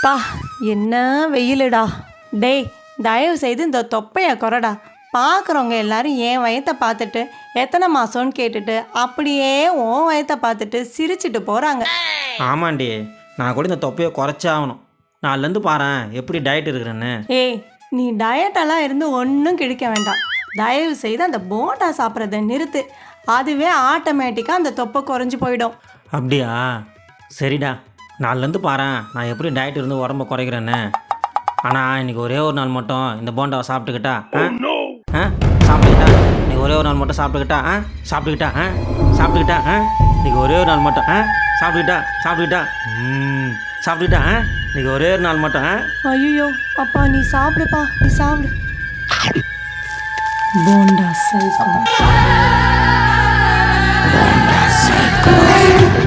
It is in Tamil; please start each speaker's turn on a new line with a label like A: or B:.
A: பா என்ன வெயிலுடா. டேய் தயவு செய்து இந்த தொப்பையை குறடா. பார்க்குறவங்க எல்லாரும் என் வயத்தை பார்த்துட்டு எத்தனை மாதம்னு கேட்டுட்டு அப்படியே உன் வயத்தை பார்த்துட்டு சிரிச்சிட்டு போகிறாங்க.
B: ஆமாண்டி, நான் கூட இந்த தொப்பையை குறைச்சாகணும். நாலுலேருந்து பாரேன் எப்படி டயட் இருக்கிறேன்னு.
A: ஏய் நீ டயட்டெல்லாம் இருந்து ஒன்றும் கிழிக்க வேண்டாம். தயவு செய்து அந்த போண்டா சாப்பிட்றத நிறுத்து. அதுவே ஆட்டோமேட்டிக்காக அந்த தொப்பை குறைஞ்சி போயிடும்.
B: அப்படியா? சரிடா, நாலுலேருந்து பாரேன் நான் எப்படி டயட் இருந்து உடம்ப குறைக்கிறேன்னு. ஆனால் இன்றைக்கி ஒரே ஒரு நாள் மட்டும் இந்த போண்டாவை சாப்பிட்டுக்கிட்டா சாப்பிட்டுக்கிட்டா இன்றைக்கி ஒரே ஒரு நாள் மட்டும் சாப்பிட்டுக்கிட்டா சாப்பிட்டுக்கிட்டா சாப்பிட்டுக்கிட்டா இன்றைக்கி ஒரே ஒரு நாள் மட்டும் சாப்பிட்டுக்கிட்டா சாப்பிட்டுக்கிட்டா இன்றைக்கி ஒரே ஒரு நாள் மட்டும்
A: ஐயோ அப்பா நீ சாப்பிடுப்பா, நீ சாப்பிடு. போண்டா சைக்கோ.